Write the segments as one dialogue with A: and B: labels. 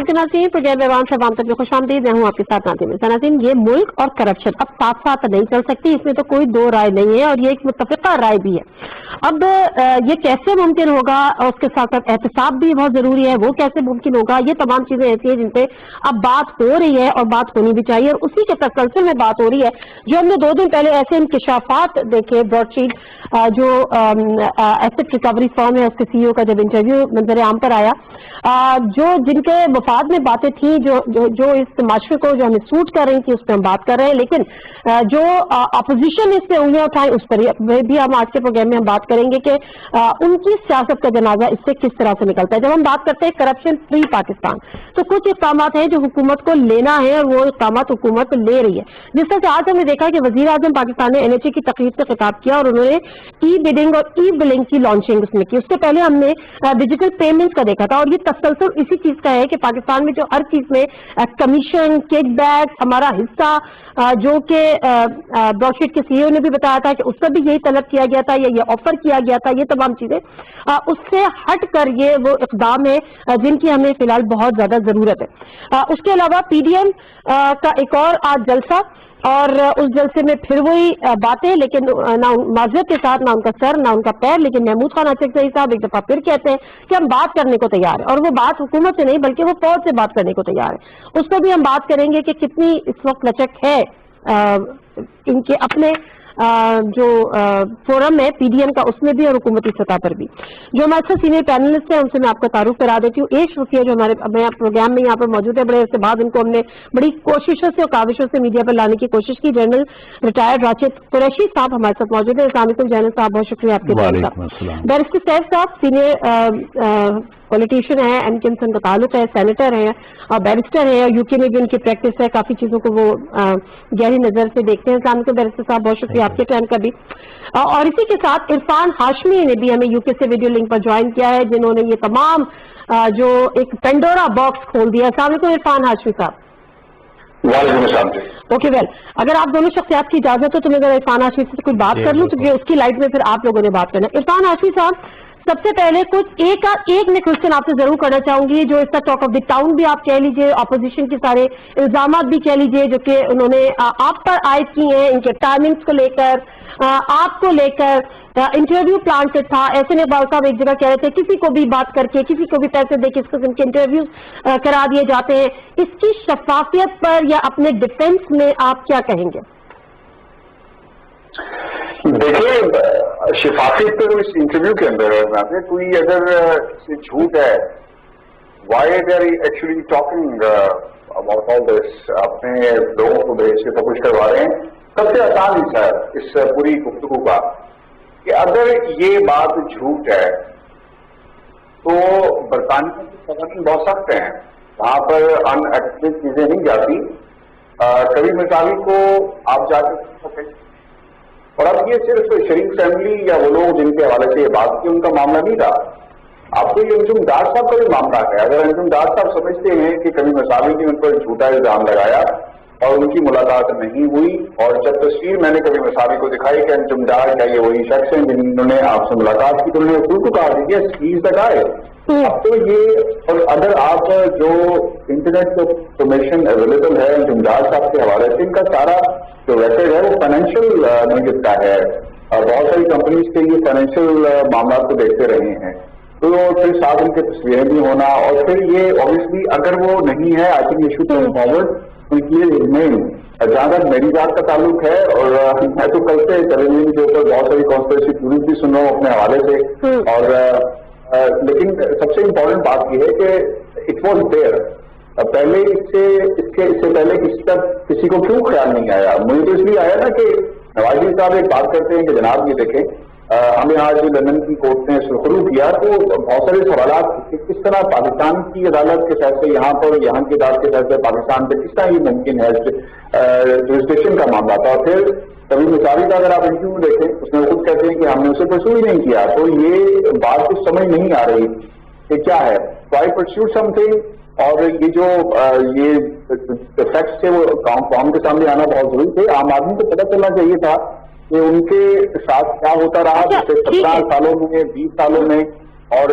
A: السلام کے ناظرین، پروگرام ایوان سے عوام تک میں خوش آمدید، میں ہوں آپ کے ساتھ ناظرین۔ ناظرین، یہ ملک اور کرپشن اب ساتھ ساتھ نہیں چل سکتی، اس میں تو کوئی دو رائے نہیں ہے، اور یہ ایک متفقہ رائے بھی ہے۔ اب یہ کیسے ممکن ہوگا، اور اس کے ساتھ ساتھ احتساب بھی بہت ضروری ہے، وہ کیسے ممکن ہوگا، یہ تمام چیزیں ایسی ہیں جن پہ اب بات ہو رہی ہے اور بات ہونی بھی چاہیے، اور اسی کے تسلسل میں بات ہو رہی ہے جو ہم نے 2 دن پہلے ایسے انکشافات دیکھے۔ براڈ شیٹ جو ایسٹ ریکوری فرم ہے، اس کے سی او کا جب انٹرویو منظر عام پر آیا، جو جن کے مفاد میں باتیں تھیں، جو اس معاشرے کو جو ہمیں سوٹ کر رہی تھی، اس پہ ہم بات کر رہے ہیں، لیکن جو اپوزیشن اس پہ انگلیاں اٹھائیں، اس پر بھی ہم آج کے پروگرام میں ہم بات کریں گے کہ ان کی سیاست کا جنازہ اس سے کس طرح سے نکلتا ہے۔ جب ہم بات کرتے ہیں کرپشن فری پاکستان، تو کچھ اقدامات ہیں جو حکومت کو لینا ہے، اور وہ اقدامات حکومت لے رہی ہے۔ جس طرح سے آج ہم نے دیکھا کہ وزیر اعظم پاکستان نے NHA کی تقریب سے خطاب کیا، اور انہوں نے ای بڈنگ اور ای بلنگ کی لانچنگ اس میں کی۔ اس سے پہلے ہم نے ڈیجیٹل پیمنٹس کا دیکھا تھا، اور یہ تسلسل اسی چیز کا ہے کہ پاکستان میں جو ہر چیز میں کمیشن، کک بیک، ہمارا حصہ، جو کہ براڈ شیٹ کے CEO نے بھی بتایا تھا کہ اس پر بھی یہی طلب کیا گیا تھا یا یہ آفر کیا گیا تھا، یہ تمام چیزیں اس سے ہٹ کر یہ وہ اقدام ہے جن کی ہمیں فی الحال بہت زیادہ ضرورت ہے۔ اس کے علاوہ PDM کا ایک اور آج جلسہ، اور اس جلسے میں پھر وہی باتیں، لیکن نہ معذرت کے ساتھ، نہ ان کا سر نہ ان کا پیر، لیکن محمود خان اچک صاحب ایک دفعہ پھر کہتے ہیں کہ ہم بات کرنے کو تیار ہیں، اور وہ بات حکومت سے نہیں بلکہ وہ فوج سے بات کرنے کو تیار ہے۔ اس پر بھی ہم بات کریں گے کہ کتنی اس وقت لچک ہے ان کے اپنے جو فورم ہے PDM کا، اس میں بھی اور حکومتی سطح پر بھی۔ جو ہمارے ساتھ سینئر پینلسٹ ہیں ان سے میں آپ کا تعارف کرا دیتی ہوں۔ ایک شخصیت جو ہمارے پروگرام میں یہاں پر موجود ہے، بڑے عرصے بعد ان کو ہم نے بڑی کوششوں سے اور کاوشوں سے میڈیا پر لانے کی کوشش کی، جنرل ریٹائرڈ راشد قریشی صاحب ہمارے ساتھ موجود ہیں۔ السلام علیکم جنرل صاحب، بہت شکریہ آپ کے ساتھ۔ بیرسٹر سیف صاحب سینئر پولیٹیشین ہیں، ایم کے انسن کا تعلق ہے، سینیٹر ہیں اور بیرسٹر ہیں، اور UK میں بھی ان کی پریکٹس ہے، کافی چیزوں کو وہ گہری نظر سے دیکھتے ہیں۔ السلام علیکم بیرسٹر صاحب، بہت شکریہ آپ کے ٹائم کا بھی۔ اور اسی کے ساتھ عرفان ہاشمی نے بھی ہمیں UK سے ویڈیو لنک پر جوائن کیا ہے، جنہوں نے یہ تمام جو ایک پینڈورا باکس کھول دیا۔ السلام علیکم عرفان ہاشمی صاحب۔
B: وعلیکم السلام۔
A: اوکے ویل، اگر آپ دونوں شخصیات کی اجازت ہو تو میں اگر عرفان ہاشمی سے کوئی بات کر لوں تو اس کی لائٹ میں پھر آپ لوگوں نے بات کرنا ہے۔ عرفان ہاشمی صاحب، سب سے پہلے کچھ ایک میں کوشچن آپ سے ضرور کرنا چاہوں گی، جو اس کا ٹاک آف دی ٹاؤن بھی آپ کہہ لیجئے، اپوزیشن کے سارے الزامات بھی کہہ لیجئے جو کہ انہوں نے آپ پر عائد کی ہیں، ان کے ٹائمنگز کو لے کر، آپ کو لے کر، انٹرویو پلان سے تھا، ایسے اقبال صاحب ایک جگہ کہہ رہے تھے کسی کو بھی بات کر کے، کسی کو بھی پیسے دے کے اس قسم کے انٹرویوز کرا دیے جاتے ہیں، اس کی شفافیت پر یا اپنے ڈیفنس میں آپ کیا کہیں گے؟
B: دیکھیے، شفافیت تو اس انٹرویو کے اندر ہے، کوئی اگر جھوٹ ہے، why they are actually talking about all this, اپنے لوگوں کو بھیج کے سب کچھ کروا رہے ہیں۔ سب سے آسان حصہ ہے اس پوری گفتگو کا کہ اگر یہ بات جھوٹ ہے تو برطانیہ کے قوانین بہت سخت ہیں، وہاں پر ان ایکسپلیسڈ چیزیں نہیں جاتی، کبھی مثالی کو آپ جا کے، اور اب یہ صرف شریف فیملی یا وہ لوگ جن کے حوالے سے یہ بات کی ان کا معاملہ نہیں تھا، آپ کو یہ انجم ڈار صاحب کا بھی معاملہ ہے۔ اگر انجم ڈار صاحب سمجھتے ہیں کہ کبھی مساوی نے ان پر جھوٹا الزام لگایا اور ان کی ملاقات نہیں ہوئی، اور جب تصویر میں نے کبھی مساوی کو دکھائی کہ انجم ڈار کیا یہ وہی شخص ہیں جنہوں نے آپ سے ملاقات کی، تو انہوں نے خود کو کہا کہ یس ہی از دی گائے۔ اب تو یہ، اور اگر آپ جو انٹرنیٹ پہ انفارمیشن اویلیبل ہے انجم ڈار صاحب کے حوالے سے، ان کا سارا جو ریکارڈ ہے وہ فائنینشیل نوٹس کا ہے، بہت ساری کمپنیز کے یہ فائنینشیل معاملات کو دیکھتے رہے ہیں، تو پھر ساتھ ان کی تصویریں بھی ہونا، اور پھر یہ اوبیسلی اگر وہ نہیں ہے، آئی تھنک یہ شوڈ کم فارورڈ، جہاں تک میری بات کا تعلق ہے، اور میں تو کل سے ٹیلیویژن کے اوپر بہت ساری کانسپریسی تھیوریز بھی سن رہا ہوں اپنے حوالے سے، اور لیکن سب سے امپورٹنٹ بات یہ ہے کہ اٹ واز دیئر، پہلے اس سے پہلے کسی کو کیوں خیال نہیں آیا؟ مجھے تو اس لیے آیا نا کہ نواز شریف صاحب ایک بات کرتے ہیں کہ جناب یہ دیکھیں، ہمیں آج لندن کی کورٹ نے سرخرو کیا، تو بہت سارے سوالات کس طرح پاکستان کی عدالت کے فیصلے یہاں پر، یہاں کی عدالت کے فیصلے پاکستان پہ کس طرح یہ ممکن ہے، جورسڈکشن کا معاملہ تھا۔ اور پھر کبھی مثالی کا اگر آپ انٹرویو دیکھیں، اس میں خود کہتے ہیں کہ ہم نے اسے پرسو ہی نہیں کیا، تو یہ بات کچھ سمجھ نہیں آ رہی کہ کیا ہے، وائی پرسو سم تھنگ، اور یہ جو یہ فیکٹس تھے وہ قوم کے سامنے آنا بہت ضروری تھے، عام آدمی کو پتہ چلنا چاہیے تھا کہ ان کے ساتھ کیا ہوتا رہا پچھلے 17 سالوں میں، 20 سالوں میں، اور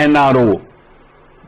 C: NRO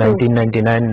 D: 1999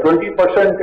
B: 20%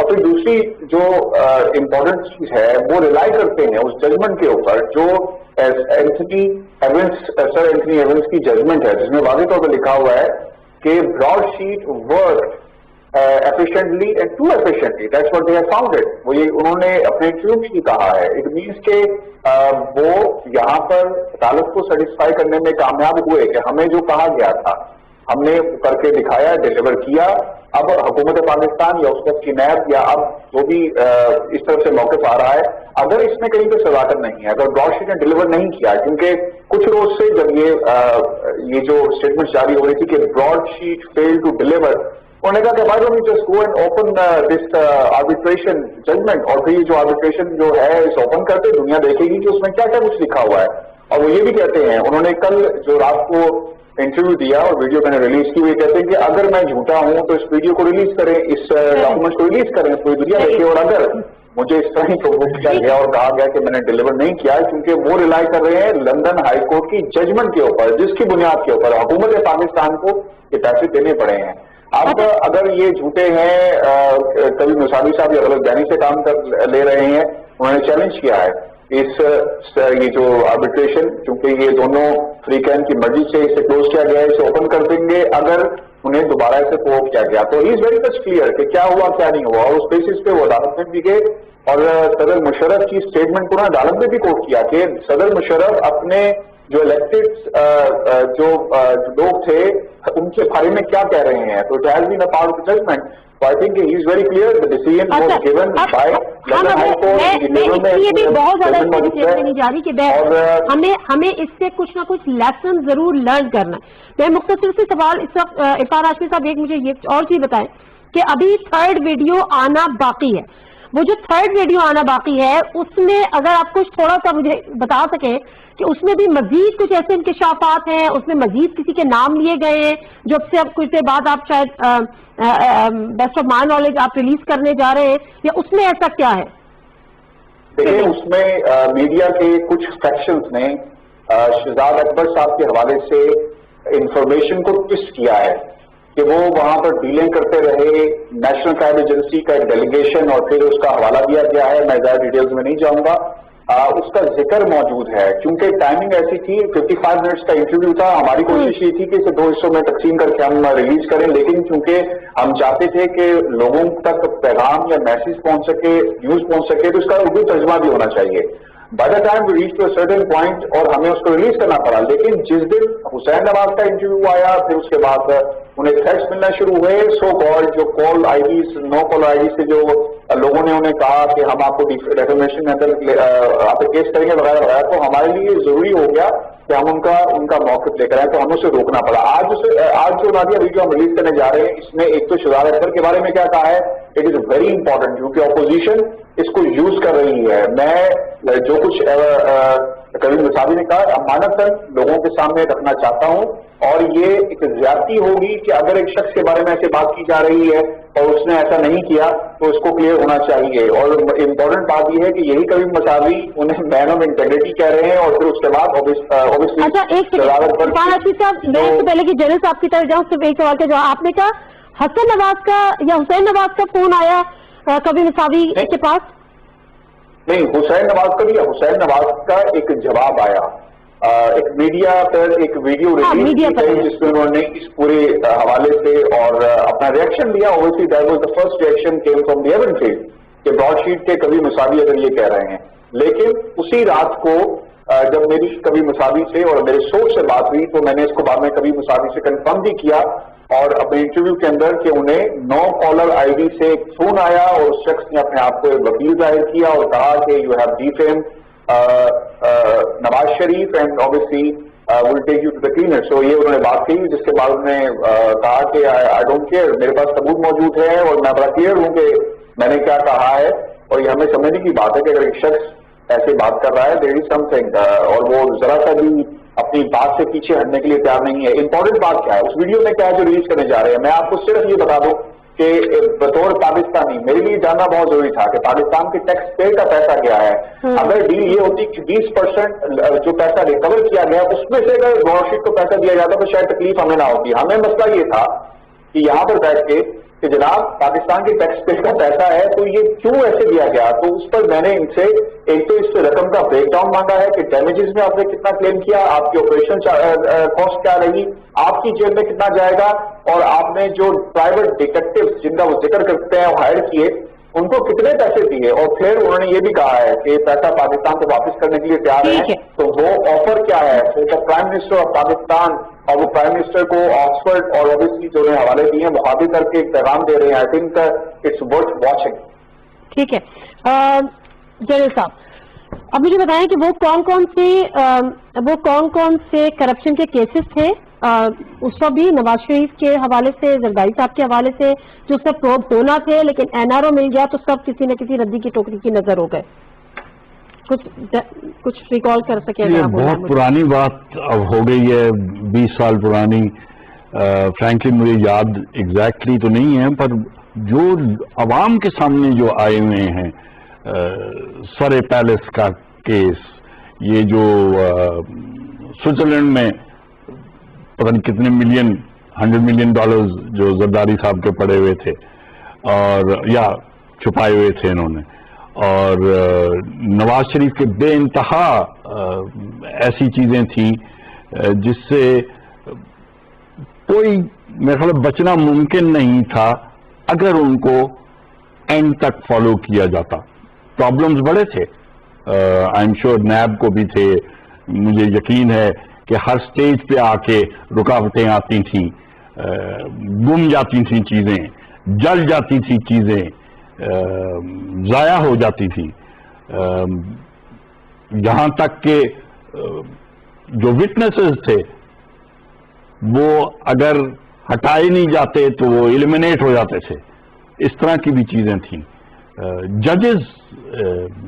B: اور پھر دوسری جو امپورٹنٹ چیز ہے وہ ریلائی کرتے ہیں اس ججمنٹ کے اوپر جو اینتھنی ایونس کی ججمنٹ ہے جس میں واضح طور پر لکھا ہوا ہے کہ broadsheet work efficiently and too efficiently. That's what they have found it. وہ یہ انہوں نے اپنے انٹرویو میں ہی کہا ہے. It means کہ وہ یہاں پر عدالت کو سیٹسفائی کرنے میں کامیاب ہوئے کہ ہمیں جو کہا گیا تھا ہم نے کر کے دکھایا, ڈیلیور کیا. اب حکومت پاکستان یا اس وقت کی نیب یا اب جو بھی اس طرف سے موقف آ رہا ہے, اگر اس میں کہیں پہ صداقت نہیں ہے, اگر براڈ شیٹ نے ڈیلیور نہیں کیا, کیونکہ کچھ روز سے جب یہ جو اسٹیٹمنٹ جاری ہو رہی تھی کہ broadsheet fail to deliver, انہوں نے کہا کہ why don't we just go and open this arbitration judgment, اور پھر یہ جو arbitration جو ہے اس اوپن کرتے دنیا دیکھے گی کہ اس میں کیا کیا کچھ لکھا ہوا ہے. اور وہ یہ بھی کہتے ہیں, انہوں نے کل جو رات کو انٹرویو دیا اور ویڈیو میں نے ریلیز کی, وہ کہتے ہیں کہ اگر میں جھوٹا ہوں تو اس ویڈیو کو ریلیز کریں, اس ڈاکومنٹ کو ریلیز کریں, پوری دنیا دیکھے. اور اگر مجھے اس طرح ہی پرووک کیا گیا اور کہا گیا کہ میں نے ڈیلیور نہیں کیا, کیونکہ وہ ریلائی کر رہے ہیں لندن ہائی کورٹ کی ججمنٹ کے اوپر, جس کی بنیاد کے اوپر حکومت پاکستان کو یہ پیسے دینے پڑے ہیں. اب اگر یہ جھوٹے ہیں, کبھی مساوی صاحب یا غلط بیانی سے کام لے رہے ہیں, انہوں نے چیلنج کیا ہے یہ جو آربیٹریشن, چونکہ یہ دونوں فریقین کی مرضی سے اسے کلوز کیا گیا ہے, اسے اوپن کر دیں گے اگر انہیں دوبارہ اسے پروو کیا گیا. تو ہی از ویری مچ کلیئر کہ کیا ہوا کیا نہیں ہوا, اور اس بیسس پہ وہ عدالت میں بھی گئے اور صدر مشرف کی اسٹیٹمنٹ کو عدالت میں بھی کوٹ کیا کہ صدر مشرف اپنے جو الیکٹڈ جو لوگ تھے ان کے بارے میں کیا کہہ رہے ہیں. تو it has been a part of the judgment. So I think he is very clear. The decision was given by London High Court.
A: میں یہ بھی بہت زیادہ اس کو ڈیٹیل میں نہیں جا رہی کہ ہمیں اس سے کچھ نہ کچھ لیسن ضرور لرن کرنا ہے. میں مختصر سے سوال اس وقت عرفان ہاشمی صاحب ایک مجھے یہ اور چیز بتائیں کہ ابھی تھرڈ ویڈیو آنا باقی ہے. وہ جو تھرڈ ویڈیو آنا باقی ہے اس میں اگر آپ کچھ تھوڑا سا مجھے بتا سکیں کہ اس میں بھی مزید کچھ ایسے انکشافات ہیں, اس میں مزید کسی کے نام لیے گئے ہیں جو اب سے اب کچھ دیر بعد آپ شاید بیسٹ آف مائی نالج آپ ریلیز کرنے جا رہے ہیں, یا اس میں ایسا کیا ہے؟
B: دیکھیں اس میں میڈیا کے کچھ سیکشنز نے شہزاد اکبر صاحب کے حوالے سے انفارمیشن کو ٹوسٹ کیا ہے کہ وہ وہاں پر ڈیلنگ کرتے رہے. نیشنل کرائم ایجنسی کا ایک ڈیلیگیشن اور پھر اس کا حوالہ دیا گیا ہے, میں زیادہ ڈیٹیلز میں نہیں جاؤں گا. اس کا ذکر موجود ہے کیونکہ ٹائمنگ ایسی تھی, 55 منٹس کا انٹرویو تھا. ہماری کوشش یہ تھی کہ اسے 2 حصوں میں تقسیم کر کے ہم ریلیز کریں, لیکن چونکہ ہم چاہتے تھے کہ لوگوں تک پیغام یا میسج پہنچ سکے, نیوز پہنچ سکے, تو اس کا اردو ترجمہ بھی ہونا چاہیے. By the time we reach to a certain point اور ہمیں اس کو ریلیز کرنا پڑا. لیکن جس دن حسین نواز کا انٹرویو آیا, پھر اس کے بعد انہیں تھریٹس ملنا شروع ہوئے, سو کال جو کال آئی days, know call I D سے جو لوگوں نے انہیں کہا کہ ہم آپ کو ڈیفیمیشن میں آپ پہ کیس کریں گے وغیرہ وغیرہ, تو ہمارے لیے ضروری ہو گیا کہ ہم ان کا موقف لے کر آئیں, تو ہمیں اسے روکنا پڑا. آج جو نادیہ ویڈیو ہم ریلیز کرنے جا رہے ہیں, اس میں ایک تو شہزاد اکبر کے بارے میں کیا کہا ہے, اٹ از ویری امپورٹنٹ کیونکہ اپوزیشن اس کو یوز کر رہی ہے. میں جو کچھ کبھی مساوی نے کہا امانتاً لوگوں کے سامنے رکھنا چاہتا ہوں, اور یہ ایک زیادتی ہوگی کہ اگر ایک شخص کے بارے میں ایسے بات کی جا رہی ہے اور اس نے ایسا نہیں کیا تو اس کو کلیئر ہونا چاہیے. اور امپورٹنٹ بات یہ ہے کہ یہی کبھی مساوی انہیں مین آف انٹیگریٹی کہہ رہے ہیں, اور پھر اس کے بعد
A: اچھا ایک صاحب میں اس سے پہلے کہ جنرل صاحب کی طرف جاؤں, صرف ایک سوال کا جواب. آپ نے کہا حسن نواز کا یا حسین نواز کا فون آیا کبھی مساوی کے پاس؟
B: نہیں, حسین نواز کا بھی, حسین نواز کا ایک جواب آیا, ایک میڈیا پر ایک ویڈیو ریلیز کی گئی جس میں انہوں نے اس پورے حوالے سے اور اپنا ریئیکشن دیا. Obviously that was the first reaction came from the even field کہ براڈ شیٹ کے کبھی مساوی اگر یہ کہہ رہے ہیں. لیکن اسی رات کو جب میری کبھی مساوی سے اور میرے سورس سے بات ہوئی تو میں نے اس کو بعد میں کبھی مساوی سے کنفرم بھی کیا, اور اپنے انٹرویو کے اندر کہ انہیں نو کالر آئی ڈی سے ایک فون آیا اور اس شخص نے اپنے آپ کو ایک وکیل ظاہر کیا اور کہا کہ you have defamed Nawaz Sharif and obviously will take you to the cleaner. So یہ انہوں نے بات کی, جس کے بعد انہوں نے کہا کہ I don't care, میرے پاس ثبوت موجود ہے اور میں بڑا کلیئر ہوں کہ میں نے کیا کہا ہے. اور یہ ہمیں سمجھنے کی بات ہے کہ اگر ایک شخص ایسے بات کر رہا ہے there is something, اور وہ ذرا سا بھی اپنی بات سے پیچھے ہٹنے کے لیے تیار نہیں ہے. امپورٹنٹ بات کیا ہے اس ویڈیو میں, کیا ہے جو ریلیز کرنے جا رہے ہیں. میں آپ کو صرف یہ بتا دوں کہ بطور پاکستانی میرے لیے جاننا بہت ضروری تھا کہ پاکستان کے ٹیکس پے کا پیسہ کیا ہے. اگر ڈیل یہ ہوتی کہ 20% جو پیسہ ریکور کیا گیا اس میں سے اگر براڈ شیٹ کو پیسہ دیا جاتا تو شاید تکلیف ہمیں نہ ہوتی. ہمیں مسئلہ یہ تھا کہ یہاں پر بیٹھ کے کہ جناب پاکستان کے ٹیکس پیئر کا پیسہ ہے تو یہ کیوں ایسے دیا گیا. تو اس پر میں نے ان سے ایک تو اس پہ رقم کا بریک ڈاؤن مانگا ہے کہ ڈیمیجز میں آپ نے کتنا کلیم کیا, آپ کی آپریشن کاسٹ کیا رہی, آپ کی جیب میں کتنا جائے گا, اور آپ نے جو پرائیویٹ ڈیٹیکٹو جن کا وہ ذکر کرتے ہیں وہ ہائر کیے ان کو کتنے پیسے دیے, اور پھر انہوں نے یہ بھی کہا ہے کہ پیسہ پاکستان کو واپس کرنے کے لیے تیار ہے. تو وہ آفر کیا ہے, پرائم منسٹر آف پاکستان, اور وہ پرائم منسٹر کو آکسفورڈ اور اوبیسلی جو انہیں حوالے دیے ہیں مخاطب کر کے ایک پیغام دے رہے ہیں. I think it's worth watching.
A: ٹھیک ہے جنرل صاحب, اب مجھے بتائیں کہ وہ کون کون سے کرپشن کے کیسز تھے اس وقت بھی نواز شریف کے حوالے سے, زرداری صاحب کے حوالے سے, جو سب پروب ہونا تھے لیکن این آر او مل گیا تو سب کسی نہ کسی ردی کی ٹوکری کی نظر ہو گئے. کچھ ریکال کر سکے؟
C: یہ بہت پرانی بات اب ہو گئی ہے, 20 سال پرانی. فرینکلی مجھے یاد ایگزیکٹلی تو نہیں ہے, پر جو عوام کے سامنے جو آئے ہوئے ہیں, سرے پیلس کا کیس, یہ جو سوئٹزرلینڈ میں پتہ نہیں کتنے ملین, $100 ملین جو زرداری صاحب کے پڑے ہوئے تھے اور یا چھپائے ہوئے تھے انہوں نے, اور نواز شریف کے بے انتہا ایسی چیزیں تھیں جس سے کوئی میرے خیال بچنا ممکن نہیں تھا اگر ان کو اینڈ تک فالو کیا جاتا. پرابلمز بڑے تھے, آئی ایم شیور نیب کو بھی تھے, مجھے یقین ہے کہ ہر سٹیج پہ آ کے رکاوٹیں آتی تھیں, گم جاتی تھیں چیزیں, جل جاتی تھی چیزیں, ضائع ہو جاتی تھی, یہاں تک کہ جو وٹنسز تھے وہ اگر ہٹائے نہیں جاتے تو وہ ایلیمینیٹ ہو جاتے تھے. اس طرح کی بھی چیزیں تھیں. ججز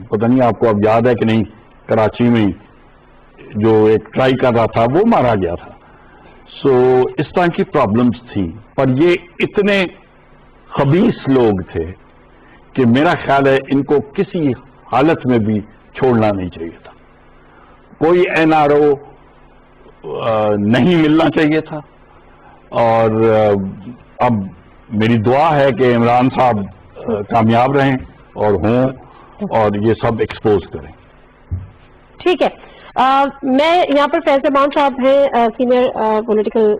C: پتہ نہیں آپ کو اب یاد ہے کہ نہیں, کراچی میں جو ایک ٹرائی کر رہا تھا وہ مارا گیا تھا. سو اس طرح کی پرابلمز تھیں, پر یہ اتنے خبیث لوگ تھے کہ میرا خیال ہے ان کو کسی حالت میں بھی چھوڑنا نہیں چاہیے تھا. کوئی این آر او نہیں ملنا چاہیے تھا. اور اب میری دعا ہے کہ عمران صاحب کامیاب رہیں اور ہوں اور یہ سب ایکسپوز کریں.
A: ٹھیک ہے, میں یہاں پر فیض امان صاحب ہیں, سینئر پولیٹیکل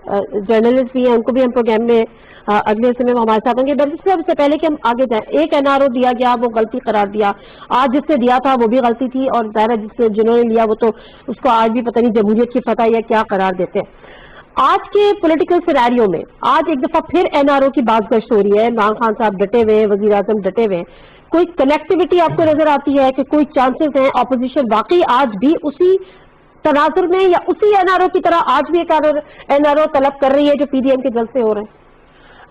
A: جرنلسٹ بھی ہیں, ان کو بھی ہم پروگرام میں اگلے حصے میں ہمارے ساتھ ہوں گے. اس سے پہلے کہ ہم آگے جائیں, ایک این آر او دیا گیا, وہ غلطی قرار دیا. آج جس نے دیا تھا وہ بھی غلطی تھی, اور ظاہر جنہوں نے لیا وہ تو اس کو آج بھی پتہ نہیں جمہوریت کی فتح یا کیا قرار دیتے ہیں. آج کے پولیٹیکل سینیریو میں آج ایک دفعہ پھر این آر او کی بات گشت ہو رہی ہے. عمران خان صاحب ڈٹے ہوئے, وزیر اعظم ڈٹے ہوئے. کوئی کنیکٹیوٹی آپ کو نظر آتی ہے کہ کوئی چانسز ہیں اپوزیشن واقعی آج بھی اسی تناظر میں یا اسی این آر او کی طرح آج بھی ایک این آر او طلب کر رہی ہے جو پی ڈی ایم کے جلسے ہو رہے ہیں؟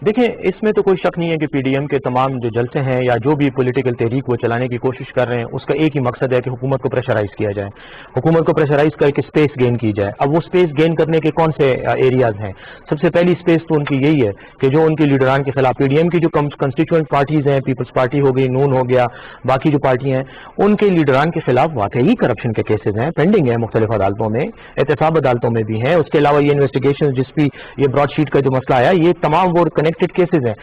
D: دیکھیں, اس میں تو کوئی شک نہیں ہے کہ پی ڈی ایم کے تمام جو جلسے ہیں یا جو بھی پولیٹیکل تحریک وہ چلانے کی کوشش کر رہے ہیں اس کا ایک ہی مقصد ہے کہ حکومت کو پریشرائز کیا جائے, حکومت کو پریشرائز کر کے اسپیس گین کی جائے. اب وہ اسپیس گین کرنے کے کون سے ایریاز ہیں؟ سب سے پہلی اسپیس تو ان کی یہی ہے کہ جو ان کے لیڈران کے خلاف پی ڈی ایم کی جو کنسٹیچوئنٹ پارٹیز ہیں, پیپلز پارٹی ہو گئی, نون ہو گیا, باقی جو پارٹیاں ہیں, ان کے لیڈران کے خلاف واقعی کرپشن کے کیسز ہیں, پینڈنگ ہیں مختلف عدالتوں میں, احتساب عدالتوں میں بھی ہیں. اس کے علاوہ یہ انویسٹیگیشن جس بھی یہ براڈ شیٹ کا جو مسئلہ آیا, یہ تمام وہ کنیکٹڈ کیسز ہیں,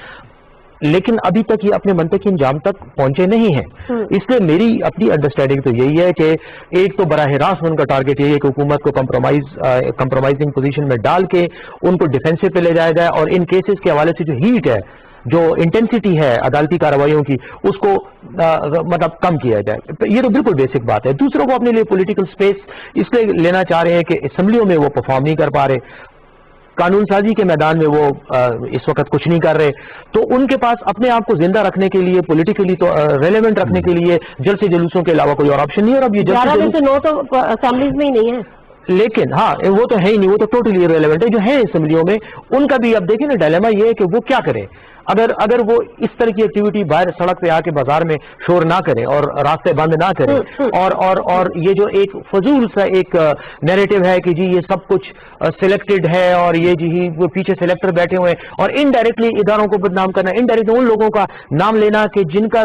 D: لیکن ابھی تک یہ اپنے منطقی انجام تک پہنچے نہیں ہیں. اس لیے میری اپنی انڈرسٹینڈنگ تو یہی ہے کہ ایک تو براہ راست ان کا ٹارگٹ یہی ہے کہ حکومت کو کمپرومائزنگ پوزیشن میں ڈال کے ان کو ڈیفینسو پہ لے جایا جائے, اور ان کیسز کے حوالے سے جو ہیٹ ہے, جو انٹینسٹی ہے عدالتی کارروائیوں کی, اس کو مطلب کم کیا جائے. یہ تو بالکل بیسک بات ہے. دوسروں کو اپنے لیے پولیٹیکل سپیس اس لیے لینا چاہ رہے ہیں کہ اسمبلیوں میں وہ پرفارم نہیں کر پا رہے, قانون سازی کے میدان میں وہ اس وقت کچھ نہیں کر رہے, تو ان کے پاس اپنے آپ کو زندہ رکھنے کے لیے, پولیٹیکلی تو ریلیونٹ رکھنے کے لیے جلسے جلوسوں کے علاوہ کوئی اور آپشن نہیں ہے. اور اب یہ
A: جلسے 9 تو اسمبلیز میں ہی نہیں ہے,
D: لیکن ہاں وہ تو ہے ہی نہیں, وہ تو ٹوٹلی ریلیونٹ ہے. جو ہے اسمبلیوں میں ان کا بھی اب دیکھیں نا ڈائلیما یہ ہے کہ وہ کیا کریں. اگر وہ اس طرح کی ایکٹیویٹی باہر سڑک پہ آ کے بازار میں شور نہ کریں اور راستے بند نہ کریں, اور یہ جو ایک فضول سا ایک نیریٹو ہے کہ جی یہ سب کچھ سلیکٹڈ ہے اور یہ جی وہ پیچھے سلیکٹر بیٹھے ہوئے ہیں, اور انڈائریکٹلی اداروں کو بدنام کرنا, انڈائریکٹلی ان لوگوں کا نام لینا کہ جن کا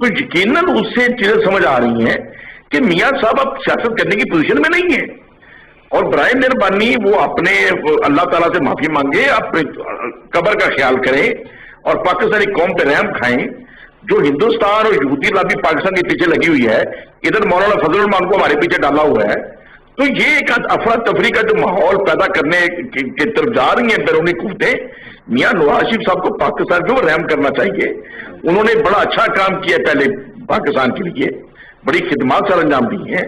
E: تو یقیناً اس سے چیزیں سمجھ آ رہی ہیں کہ میاں صاحب اب سیاست کرنے کی پوزیشن میں نہیں ہیں، اور برائے مہربانی وہ اپنے اللہ تعالیٰ سے معافی مانگے، اپنے قبر کا خیال کریں اور پاکستانی قوم پہ رحم کھائیں. جو ہندوستان اور یہودی لابی پاکستان کے پیچھے لگی ہوئی ہے، ادھر مولانا فضل الرحمان کو ہمارے پیچھے ڈالا ہوا ہے، تو یہ ایک افراتفری کا جو ماحول پیدا کرنے کی طرف جا رہی ہیں بیرونی قوتیں. میاں نواز شریف صاحب کو پاکستان کے اوپر رحم کرنا چاہیے. انہوں نے بڑا اچھا کام کیا پہلے پاکستان کے لیے، بڑی خدمات سر انجام دی ہیں،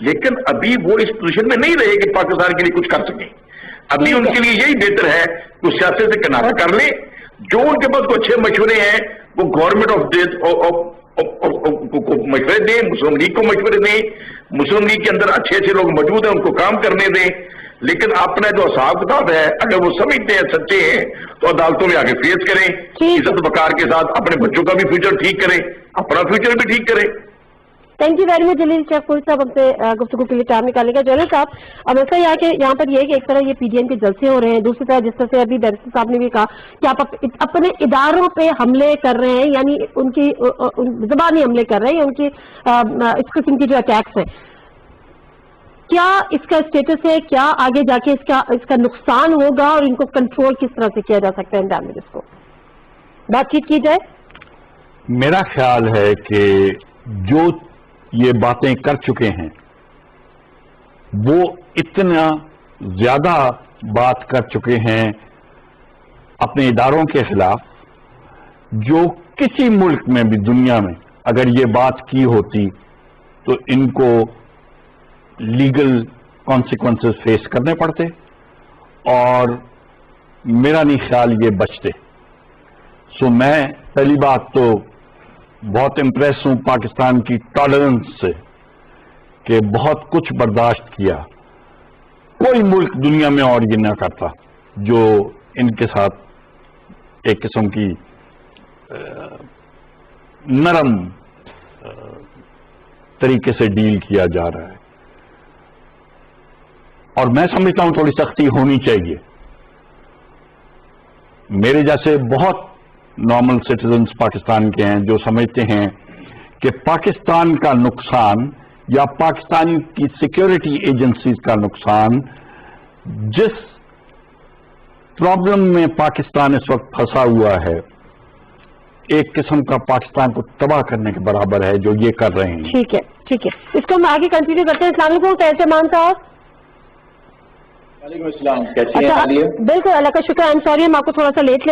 E: لیکن ابھی وہ اس پوزیشن میں نہیں رہے کہ پاکستان کے لیے کچھ کر سکیں. ابھی ان کے لیے یہی بہتر ہے کہ وہ سیاست سے کنارہ کر لیں. جو ان کے پاس کوئی اچھے مشورے ہیں وہ گورنمنٹ کو مشورے دیں، مسلم لیگ کو مشورے دیں. مسلم لیگ کے اندر اچھے اچھے لوگ موجود ہیں، ان کو کام کرنے دیں. لیکن اپنا جو حساب کتاب ہے اگر وہ سمجھتے ہیں سچے ہیں تو عدالتوں میں آگے فیس کریں، عزت وقار کے ساتھ اپنے بچوں کا بھی فیوچر ٹھیک کریں، اپنا فیوچر بھی ٹھیک کریں.
A: تھینک یو ویری مچ جلیل شیخ پور صاحب ہم سے گفتگو کے لیے ٹائم نکالنے کا. جلیل صاحب اب ایسا یہ ہے کہ یہاں پر یہ ہے کہ ایک طرح یہ پی ڈی ایم کے جلسے ہو رہے ہیں، دوسری طرف جس طرح سے ابھی بیرسٹر صاحب نے بھی کہا کہ آپ اپنے اداروں پہ حملے کر رہے ہیں، یعنی ان کی زبانی حملے کر رہے ہیں، ان کی اس قسم کی جو اٹیکس ہیں. کیا اس کا اسٹیٹس ہے؟ کیا آگے جا کے اس کا نقصان ہوگا اور ان کو کنٹرول کس طرح سے کیا جا سکتا ہے ڈیمیجز کو؟ بات چیت کی جائے.
C: میرا خیال ہے کہ جو یہ باتیں کر چکے ہیں وہ اتنا زیادہ بات کر چکے ہیں اپنے اداروں کے خلاف، جو کسی ملک میں بھی دنیا میں اگر یہ بات کی ہوتی تو ان کو لیگل کانسیکوینسز فیس کرنے پڑتے، اور میرا نہیں خیال یہ بچتے. سو میں پہلی بات تو بہت امپریس ہوں پاکستان کی ٹالرنس سے کہ بہت کچھ برداشت کیا. کوئی ملک دنیا میں اور یہ نہ کرتا جو ان کے ساتھ ایک قسم کی نرم طریقے سے ڈیل کیا جا رہا ہے. اور میں سمجھتا ہوں تھوڑی سختی ہونی چاہیے. میرے جیسے بہت نارمل سٹیزنز پاکستان کے ہیں جو سمجھتے ہیں کہ پاکستان کا نقصان یا پاکستان کی سیکیورٹی ایجنسیز کا نقصان جس پرابلم میں پاکستان اس وقت پھنسا ہوا ہے ایک قسم کا پاکستان کو تباہ کرنے کے برابر ہے جو یہ کر رہے ہیں.
A: ٹھیک ہے ٹھیک ہے، اس کو ہم آگے کنٹینیو کرتے ہیں. السلام علیکم فیض صاحب.
F: وعلیکم السلام، کیسی ہیں؟
A: بالکل اللہ کا شکر. آئی ایم سوری ہم آپ کو تھوڑا سا لیٹ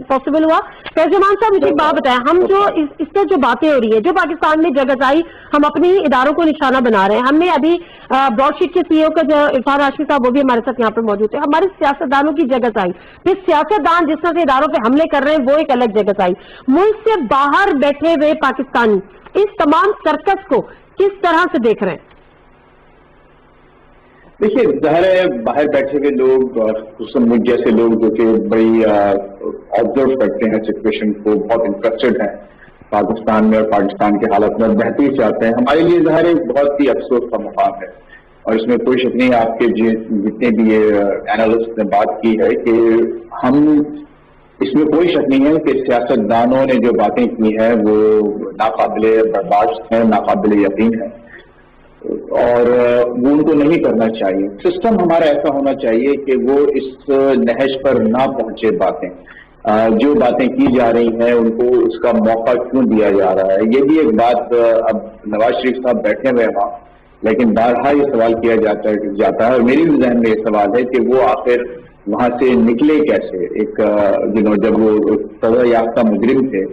A: پاسبل ہوا. فیضمان صاحب مجھے ایک بات بتائیں، ہم جو اس پر جو باتیں ہو رہی ہیں جو پاکستان میں جگہ آئی، ہم اپنی اداروں کو نشانہ بنا رہے ہیں. ہم نے ابھی براڈ شیٹ کے سی او کا جو عرفان ہاشمی صاحب وہ بھی ہمارے ساتھ یہاں پہ موجود ہے. ہمارے سیاستدانوں کی جگہ آئی، پھر سیاستدان جس طرح سے اداروں پہ حملے کر رہے ہیں وہ ایک الگ جگہ آئی. ملک سے باہر بیٹھے ہوئے پاکستانی اس تمام سرکس کو کس طرح سے دیکھ رہے ہیں؟
F: دیکھیے، ظاہر ہے باہر بیٹھے ہوئے لوگ اور خصوصاً مجھ جیسے لوگ جو کہ بڑی آبزرو کرتے ہیں سچویشن کو، بہت انٹرسٹڈ ہیں پاکستان میں اور پاکستان کے حالت میں بہتری چاہتے ہیں. ہمارے لیے ظاہر ہے بہت ہی افسوس کا مقام ہے، اور اس میں کوئی شک نہیں. آپ کے جتنے بھی اینالسٹ نے بات کی ہے کہ ہم اس میں کوئی شک نہیں ہے کہ سیاستدانوں نے جو باتیں کی ہیں وہ ناقابل برداشت ہیں، ناقابل یقین ہے، اور وہ ان کو نہیں کرنا چاہیے. سسٹم ہمارا ایسا ہونا چاہیے کہ وہ اس نہج پر نہ پہنچے. جو باتیں کی جا رہی ہیں ان کو اس کا موقع کیوں دیا جا رہا ہے. یہ بھی ایک بات، اب نواز شریف صاحب بیٹھے ہوئے وہاں، لیکن بارہا یہ سوال کیا جاتا ہے اور میری بھی ذہن میں یہ سوال ہے کہ وہ آخر وہاں سے نکلے کیسے. ایک جب وہ سزا یافتہ مجرم تھے،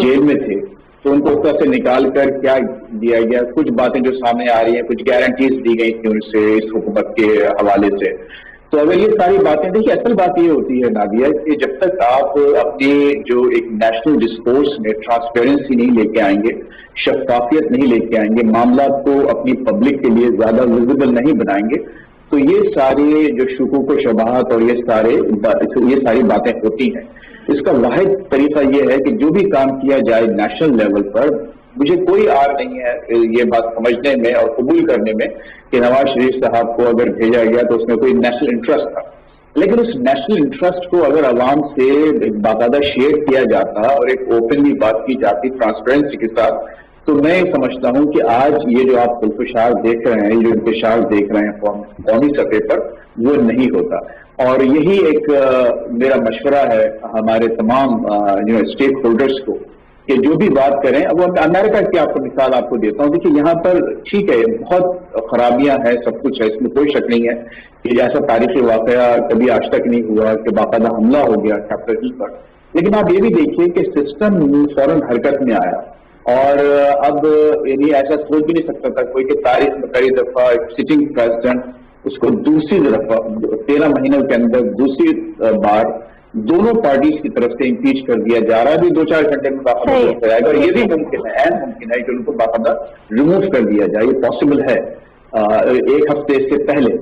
F: جیل میں تھے، تو ان کو اس طرح سے نکال کر کیا دیا گیا. کچھ باتیں جو سامنے آ رہی ہیں، کچھ گارنٹیز دی گئی تھیں ان سے اس حکومت کے حوالے سے. تو اگر یہ ساری باتیں، دیکھیے اصل بات یہ ہوتی ہے نادیہ کہ جب تک آپ اپنے جو ایک نیشنل ڈسکورس میں ٹرانسپیرنسی نہیں لے کے آئیں گے، شفافیت نہیں لے کے آئیں گے، معاملات کو اپنی پبلک کے لیے زیادہ ویزیبل نہیں بنائیں گے، تو یہ ساری جو شکوک و شبہات اور یہ ساری باتیں ہوتی ہیں. اس کا واحد طریقہ یہ ہے کہ جو بھی کام کیا جائے نیشنل لیول پر، مجھے کوئی آر نہیں ہے یہ بات سمجھنے میں اور قبول کرنے میں کہ نواز شریف صاحب کو اگر بھیجا گیا تو اس میں کوئی نیشنل انٹرسٹ تھا. لیکن اس نیشنل انٹرسٹ کو اگر عوام سے ایک باقاعدہ شیئر کیا جاتا اور ایک اوپنلی بات کی جاتی ٹرانسپیرنسی کے ساتھ، تو میں سمجھتا ہوں کہ آج یہ جو آپ خلفشار دیکھ رہے ہیں، یہ جو انتشار دیکھ رہے ہیں قومی سطح پر، وہ نہیں ہوتا. اور یہی ایک میرا مشورہ ہے ہمارے تمام اسٹیک ہولڈرز کو کہ جو بھی بات کریں. اب امریکہ کی آپ کو مثال آپ کو دیتا ہوں. دیکھیے یہاں پر ٹھیک ہے بہت خرابیاں ہیں، سب کچھ ہے، اس میں کوئی شک نہیں ہے کہ ایسا تاریخی واقعہ کبھی آج تک نہیں ہوا کہ باقاعدہ حملہ ہو گیا کیپٹل ہل پر. لیکن آپ یہ بھی دیکھیے کہ سسٹم فوراً حرکت میں آیا، اور اب یعنی ایسا سوچ بھی نہیں سکتا تھا کوئی کہ تاریخ میں کئی دفعہ سٹنگ پریزیڈنٹ اس کو دوسری دفعہ 13 مہینوں کے اندر دوسری بار دونوں پارٹیز کی طرف سے امپیچ کر دیا جا رہا ہے. ابھی 2-4 گھنٹے میں باقاعدہ ہو جائے گا، اور یہ بھی ممکن ہے، ممکن ہے کہ ان کو باقاعدہ ریموو کر دیا جائے. یہ پاسبل ہے 1 ہفتے سے پہلے.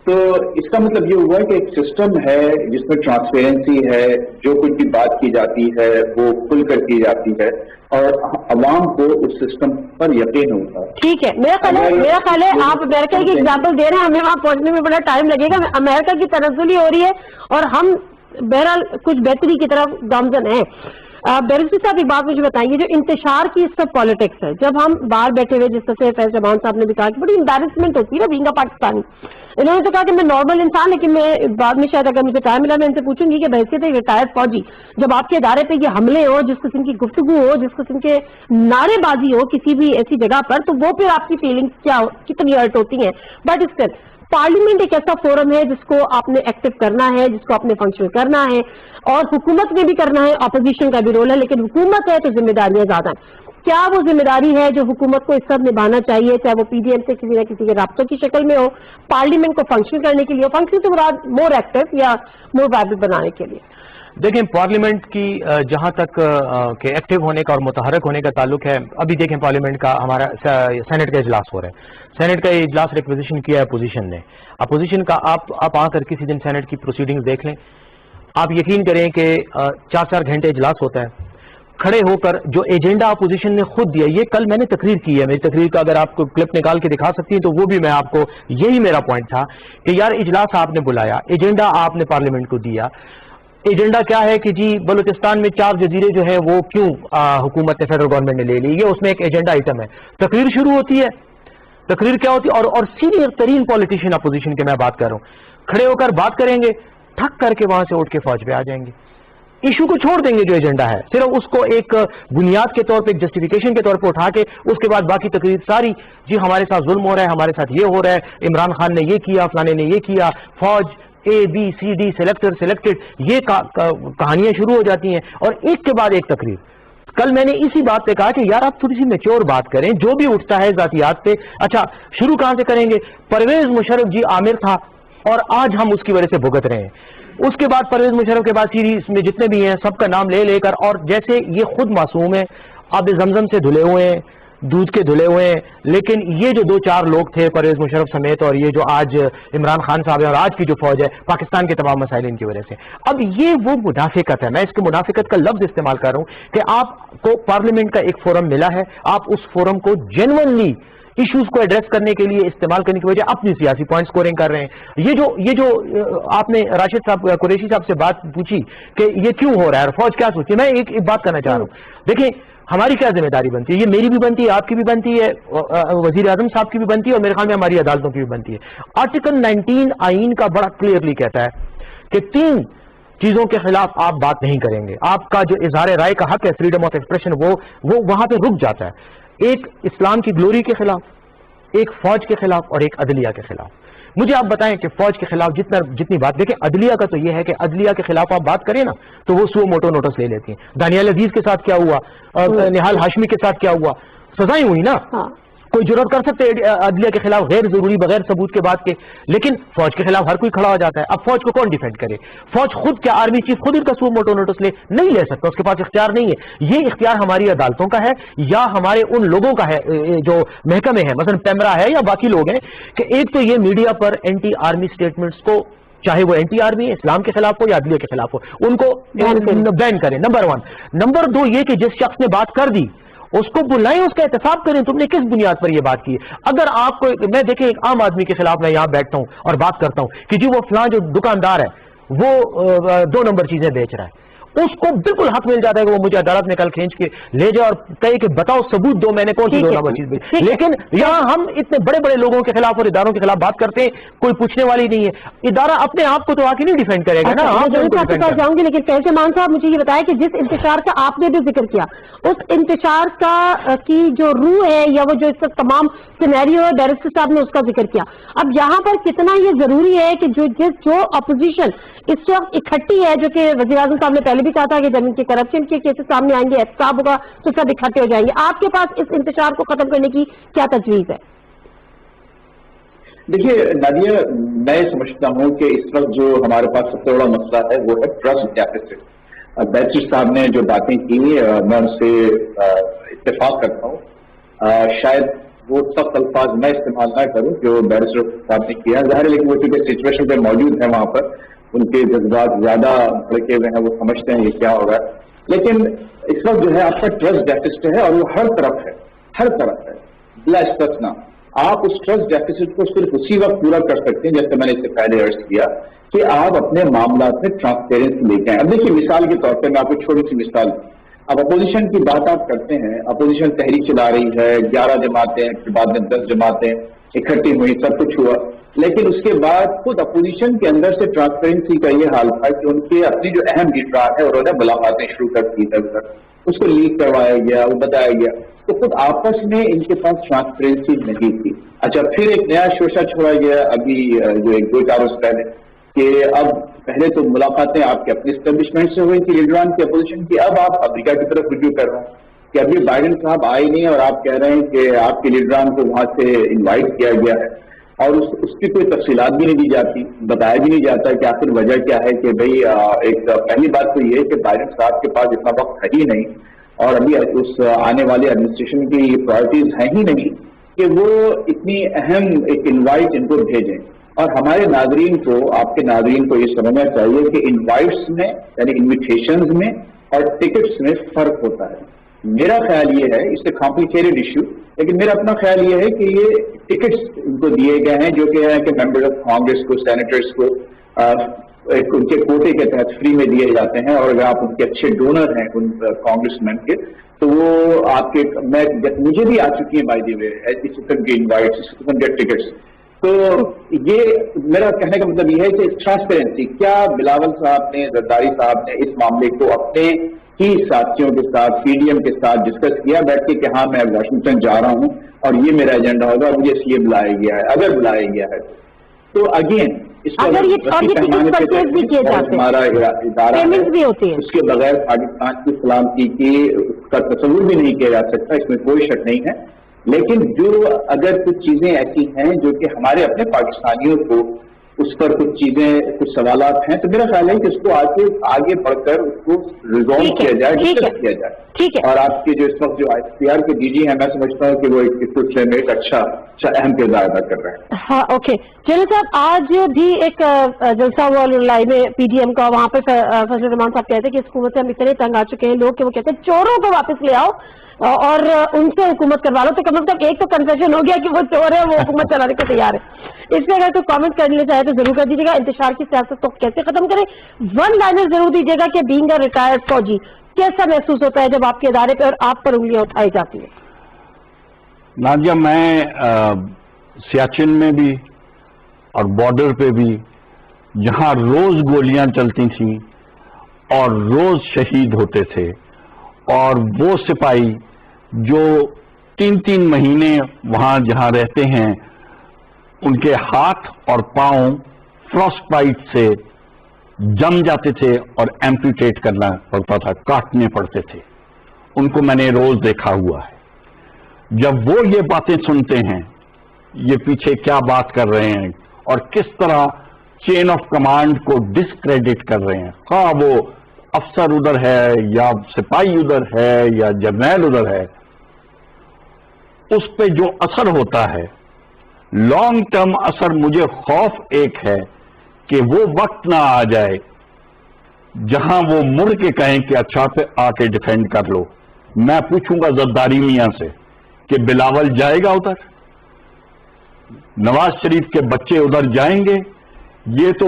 F: تو اس کا مطلب یہ ہوا کہ ایک سسٹم ہے جس میں ٹرانسپیرنسی ہے، جو کچھ بھی بات کی جاتی ہے وہ کھل کر کی جاتی ہے، اور عوام کو اس سسٹم پر یقین ہوتا ہے.
A: ٹھیک ہے، میرا خیال ہے آپ امریکہ کی ایگزامپل دے رہے ہیں، ہمیں وہاں پہنچنے میں بڑا ٹائم لگے گا. امریکہ کی تنزلی ہو رہی ہے اور ہم بہرحال کچھ بہتری کی طرف گامزن ہیں. بیرسٹر صاحب ایک بات مجھے بتائیے، جو انتشار کی اس کا پالیٹکس ہے، جب ہم باہر بیٹھے ہوئے، جس طرح سے فیض رحمان صاحب نے بھی کہا کہ بڑی امبیرسمنٹ ہوتی ہے نا بینگ اے پاکستانی. انہوں نے تو کہا کہ میں نارمل انسان، لیکن میں بعد میں شاید اگر مجھے ٹائم ملا میں ان سے پوچھوں گی کہ بحیثیت ریٹائرڈ فوجی جب آپ کے ادارے پہ یہ حملے ہو، جس قسم کی گفتگو ہو، جس قسم کے نعرے بازی ہو کسی بھی ایسی جگہ پر، تو وہ پھر آپ کی فیلنگس کیا کتنی ہرٹ ہوتی ہیں. بٹ اسٹل پارلیمنٹ ایک ایسا فورم ہے جس کو آپ نے ایکٹیو کرنا ہے، جس کو آپ نے فنکشن کرنا ہے، اور حکومت میں بھی کرنا ہے، اپوزیشن کا بھی رول ہے، لیکن حکومت ہے تو ذمہ داریاں زیادہ ہیں. کیا وہ ذمہ داری ہے جو حکومت کو اس وقت نبھانا چاہیے، چاہے وہ پی ڈی ایم سے کسی نہ کسی کے رابطوں کی شکل میں ہو، پارلیمنٹ کو فنکشن کرنے کے لیے، فنکشن سے مراد مور ایکٹیو یا مور وائبل بنانے کے لیے؟
D: دیکھیں پارلیمنٹ کی جہاں تک کہ ایکٹیو ہونے کا اور متحرک ہونے کا تعلق ہے، ابھی دیکھیں پارلیمنٹ کا ہمارا سینٹ کا اجلاس ہو رہا ہے. سینٹ کا اجلاس ریکویزیشن کیا ہے اپوزیشن نے. اپوزیشن کا آپ آ کر کسی دن سینٹ کی پروسیڈنگز دیکھ لیں، آپ یقین کریں کہ 4 گھنٹے اجلاس ہوتا ہے. کھڑے ہو کر جو ایجنڈا اپوزیشن نے خود دیا، یہ کل میں نے تقریر کی ہے، میری تقریر کا اگر آپ کو کلپ نکال کے دکھا سکتی ہیں تو وہ بھی میں آپ کو، یہی میرا پوائنٹ تھا کہ یار اجلاس آپ نے بلایا، ایجنڈا آپ نے پارلیمنٹ کو دیا. ایجنڈا کیا ہے کہ جی بلوچستان میں 4 جزیرے جو ہے وہ کیوں حکومت نے، فیڈرل گورنمنٹ نے لے لی، یہ اس میں ایک ایجنڈا آئٹم ہے. تقریر شروع ہوتی ہے، تقریر کیا ہوتی ہے، اور سینئر ترین پولیٹیشین اپوزیشن کے میں بات کر رہا ہوں، کھڑے ہو کر بات کریں گے، ٹھک کر کے وہاں سے اٹھ کے فوج پہ آ جائیں گے، ایشو کو چھوڑ دیں گے جو ایجنڈا ہے، صرف اس کو ایک بنیاد کے طور پہ، ایک جسٹیفیکیشن کے طور پہ اٹھا کے، اس کے بعد باقی تقریر ساری جی ہمارے ساتھ ظلم ہو رہا ہے، ہمارے ساتھ یہ ہو رہا ہے، عمران خان نے یہ کیا، فلانے نے یہ کیا، فوج ABCD سلیکٹڈ، یہ کہانیاں شروع ہو جاتی ہیں، اور ایک کے بعد ایک تقریر. کل میں نے اسی بات پہ کہا کہ یار آپ تھوڑی سی میچور بات کریں، جو بھی اٹھتا ہے ذاتیات پہ. اچھا شروع کہاں سے کریں گے؟ پرویز مشرف جی عامر تھا اور آج ہم اس کی وجہ سے بھگت رہے ہیں. اس کے بعد پرویز مشرف کے بعد سیریز میں جتنے بھی ہیں سب کا نام لے کر، اور جیسے یہ خود معصوم ہے، آب زمزم سے دھلے ہوئے ہیں، دودھ کے دھلے ہوئے ہیں، لیکن یہ جو 2-4 لوگ تھے پرویز مشرف سمیت، اور یہ جو آج عمران خان صاحب ہے، اور آج کی جو فوج ہے، پاکستان کے تمام مسائل ان کی وجہ سے. اب یہ وہ منافقت ہے، میں اس کے منافقت کا لفظ استعمال کر رہا ہوں کہ آپ کو پارلیمنٹ کا ایک فورم ملا ہے، آپ اس فورم کو جینوئنلی ایشوز کو ایڈریس کرنے کے لیے استعمال کرنے کی وجہ اپنی سیاسی پوائنٹ سکورنگ کر رہے ہیں. یہ جو آپ نے راشد صاحب قریشی صاحب سے بات پوچھی کہ یہ کیوں ہو رہا ہے اور فوج کیا سوچتی ہے، میں ایک بات کرنا چاہ رہا ہوں. دیکھیں ہماری کیا ذمہ داری بنتی ہے، یہ میری بھی بنتی ہے، آپ کی بھی بنتی ہے، وزیر اعظم صاحب کی بھی بنتی ہے، اور میرے خیال میں ہماری عدالتوں کی بھی بنتی ہے. آرٹیکل 19 آئین کا بڑا کلیئرلی کہتا ہے کہ 3 چیزوں کے خلاف آپ بات نہیں کریں گے. آپ کا جو اظہار رائے کا حق ہے، فریڈم آف ایکسپریشن، وہ وہاں پہ رک جاتا ہے. ایک اسلام کی گلوری کے خلاف، ایک فوج کے خلاف، اور ایک عدلیہ کے خلاف. مجھے آپ بتائیں کہ فوج کے خلاف جتنی بات، دیکھیں عدلیہ کا تو یہ ہے کہ عدلیہ کے خلاف آپ بات کریں نا تو وہ سو موٹو نوٹس لے لیتی ہیں. دانیال عزیز کے ساتھ کیا ہوا، اور نہال ہاشمی کے ساتھ کیا ہوا، سزائیں ہوئی نا. کوئی جرات کر سکتے عدلیہ کے خلاف غیر ضروری بغیر ثبوت کے بات کے، لیکن فوج کے خلاف ہر کوئی کھڑا ہو جاتا ہے. اب فوج کو کون ڈیفینڈ کرے؟ فوج خود کیا آرمی چیف خود ان کا سو موٹو نوٹس نہیں لے سکتا، اس کے پاس اختیار نہیں ہے. یہ اختیار ہماری عدالتوں کا ہے یا ہمارے ان لوگوں کا ہے جو محکمے ہیں، مثلا پیمرا ہے یا باقی لوگ ہیں، کہ ایک تو یہ میڈیا پر اینٹی آرمی سٹیٹمنٹس کو، چاہے وہ اینٹی آرمی اسلام کے خلاف ہو یا عدلیہ کے خلاف ہو، ان کو بین کریں، نمبر 1. نمبر 2 یہ کہ جس شخص نے بات کر دی اس کو بلائیں، اس کا احتساب کریں، تم نے کس بنیاد پر یہ بات کی. اگر آپ کو، میں دیکھیں ایک عام آدمی کے خلاف میں یہاں بیٹھتا ہوں اور بات کرتا ہوں کہ جی وہ فلاں جو دکاندار ہے وہ 2 نمبر چیزیں بیچ رہا ہے، اس کو بالکل حق مل جاتا ہے کہ وہ مجھے عدالت میں کل کھینچ کے لے جائے اور کہے کہ بتاؤ ثبوت دو، میں نے کون سی 2 نمبر چیز بیچی. لیکن یہاں ہم اتنے بڑے بڑے لوگوں کے خلاف اور اداروں کے خلاف بات کرتے ہیں، کوئی پوچھنے والی نہیں ہے. ادارہ اپنے آپ کو تو آ کے نہیں ڈیفینڈ کرے گا نا.
A: جاؤں گی، لیکن فیضان صاحب مجھے یہ بتایا کہ جس انتشار کا آپ نے بھی ذکر کیا، اس انتشار کا کی جو روح ہے یا وہ جو اس کا تمام سینیریو ہے، ڈائریکٹر صاحب نے اس کا ذکر کیا. اب یہاں پر کتنا یہ ضروری ہے کہ جو اپوزیشن اس وقت اکٹھی ہے، جو کہ وزیر اعظم صاحب نے پہلے بھی کہا تھا کہ جب ان کے کرپشن کے کیسز سامنے آئیں گے، احتساب ہوگا تو سب اکٹھے ہو جائیں گے، آپ کے پاس اس انتشار کو ختم کرنے کی کیا تجویز ہے؟
F: دیکھیے نادیہ، میں سمجھتا ہوں کہ اس وقت جو ہمارے پاس سب سے بڑا مسئلہ ہے وہ ہے ٹرسٹ ڈیفیسٹ. بیچر صاحب نے جو باتیں کی میں ان سے اتفاق کرتا ہوں. شاید وہ سخت الفاظ میں استعمال نہ کروں جو بیرسٹر صاحب نے کیا، ظاہر ہے، لیکن وہ چونکہ سچویشن پہ موجود ہے وہاں پر، ان کے جذبات زیادہ بھڑکے ہوئے ہیں، وہ سمجھتے ہیں یہ کیا ہو رہا ہے. لیکن اس وقت جو ہے آپ کا ٹرسٹ ڈیفیسٹ ہے اور وہ ہر طرف ہے بلا استثنا. آپ اس ٹرسٹ ڈیفیسٹ کو صرف اسی وقت پورا کر سکتے ہیں جیسے میں نے اس سے پہلے عرض کیا کہ آپ اپنے معاملات میں ٹرانسپیرنسی لے کے آئیں. اب دیکھیے مثال کے طور پہ میں آپ کو چھوٹی سی مثال دوں. اب اپوزیشن کی بات آپ کرتے ہیں، اپوزیشن تحریک چلا رہی ہے، 11 جماعتیں، پھر بعد میں 10 جماعتیں اکٹھی ہوئی، سب کچھ ہوا، لیکن اس کے بعد خود اپوزیشن کے اندر سے ٹرانسپیرنسی کا یہ حال تھا کہ ان کے اپنی جو اہم لیڈران ہے انہوں نے ملاقاتیں شروع کر دی ادھر، اس کو لیک کروایا گیا، وہ بتایا گیا، تو خود آپس میں ان کے پاس ٹرانسپیرنسی نہیں تھی. اچھا، پھر ایک نیا شوشہ چھوڑا گیا ابھی جو 2-4 روز پہلے کہ اب پہلے تو ملاقاتیں آپ کے اپنے اسٹیبلشمنٹ سے ہوئی تھی لیڈران کی اپوزیشن کی، اب آپ امریکہ کی طرف رجوع کر رہے ہیں کہ ابھی بائیڈن صاحب آئے نہیں اور آپ کہہ رہے ہیں کہ آپ کے لیڈران کو وہاں سے انوائٹ کیا گیا ہے اور اس کی کوئی تفصیلات بھی نہیں دی جاتی، بتایا بھی نہیں جاتا کہ آخر وجہ کیا ہے. کہ بھئی ایک پہلی بات تو یہ کہ بائیڈن صاحب کے پاس اتنا وقت ہے ہی نہیں اور ابھی اس آنے والے ایڈمنسٹریشن کی پرائرٹیز ہیں ہی نہیں کہ وہ اتنی اہم ایک انوائٹ ان کو بھیجیں. اور ہمارے ناظرین کو، آپ کے ناظرین کو یہ سمجھنا چاہیے کہ انوائٹس میں یعنی انویٹیشنز میں اور ٹکٹس میں فرق ہوتا ہے. میرا خیال یہ ہے، اس سے کمپلیکیٹڈ ایشو، لیکن میرا اپنا خیال یہ ہے کہ یہ ٹکٹس ان کو دیے گئے ہیں جو کہ ہے کہ ممبر آف کانگریس کو، سینیٹرز کو ان کے کوٹے کے تحت فری میں دیے جاتے ہیں، اور اگر آپ ان کے اچھے ڈونر ہیں ان کانگریس مین کے تو وہ آپ کے، مجھے بھی آ چکی ہیں بائی دی وے اس قسم کی انوائٹس، اس قسم کے ٹکٹس. تو یہ میرا کہنے کا مطلب یہ ہے کہ ٹرانسپیرنسی، کیا بلاول صاحب نے، زرداری صاحب نے اس معاملے کو اپنے ہی ساتھیوں کے ساتھ، پی ڈی ایم کے ساتھ ڈسکس کیا بیٹھ کے کہ ہاں میں واشنگٹن جا رہا ہوں اور یہ میرا ایجنڈا ہوگا، مجھے اس لیے بلایا گیا ہے؟ اگر بلایا گیا ہے تو اگین
A: ہمارا ادارہ
F: اس کے بغیر پاکستان کی سلامتی کی کا تصور بھی نہیں کیا جا سکتا، اس میں کوئی شک نہیں ہے. لیکن جو اگر کچھ چیزیں ایسی ہیں جو کہ ہمارے اپنے پاکستانیوں کو اس پر کچھ چیزیں، کچھ سوالات ہیں، تو میرا خیال ہے کہ اس کو آگے بڑھ کر اس کو ریزالو کیا جائے، ڈسکس کیا جائے. اور آپ کے جو اس وقت جو ICR کے DG ہیں، میں سمجھتا ہوں کہ وہ اس سلسلے میں ایک اچھا اہم کردار ادا کر رہے ہیں.
A: ہاں، اوکے جنرل صاحب، آج بھی ایک جلسہ ہوا لائی میں PDM کا، وہاں پہ فضل الرحمان صاحب کہتے ہیں کہ اس حکومت سے ہم اتنے تنگ آ چکے ہیں لوگ کہ وہ کہتے ہیں چوروں کو واپس لے آؤ اور ان سے حکومت کروا لو. تو کم از کم ایک تو کنفیشن ہو گیا کہ وہ چور ہے، وہ حکومت چلانے کو تیار ہے. اس میں اگر کوئی کامنٹ کرنے چاہے تو ضرور کر دیجیے گا. انتشار کی سیاست کو کیسے ختم کریں؟ 1 لائنر ضرور دیجیے گا کہ بینگ اے ریٹائرڈ فوجی کیسا محسوس ہوتا ہے جب آپ کے ادارے پہ اور آپ پر انگلیاں اٹھائی جاتی ہیں؟
C: نادیہ، میں سیاچن میں بھی اور بارڈر پہ بھی جہاں روز گولیاں چلتی تھیں اور روز شہید ہوتے تھے، اور وہ سپاہی جو 3 مہینے وہاں جہاں رہتے ہیں، ان کے ہاتھ اور پاؤں فراسٹ بائٹ سے جم جاتے تھے اور ایمپوٹیٹ کرنا پڑتا تھا، کاٹنے پڑتے تھے، ان کو میں نے روز دیکھا ہوا ہے. جب وہ یہ باتیں سنتے ہیں، یہ پیچھے کیا بات کر رہے ہیں اور کس طرح چین آف کمانڈ کو ڈسکریڈٹ کر رہے ہیں، خواہ وہ افسر ادھر ہے یا سپاہی ادھر ہے یا جرنیل ادھر ہے، اس پہ جو اثر ہوتا ہے، لانگ ٹرم اثر، مجھے خوف ایک ہے کہ وہ وقت نہ آ جائے جہاں وہ مڑ کے کہیں کہ اچھا پہ آ کے ڈیفینڈ کر لو. میں پوچھوں گا زرداری میاں سے کہ بلاول جائے گا ادھر؟ نواز شریف کے بچے ادھر جائیں گے؟ یہ تو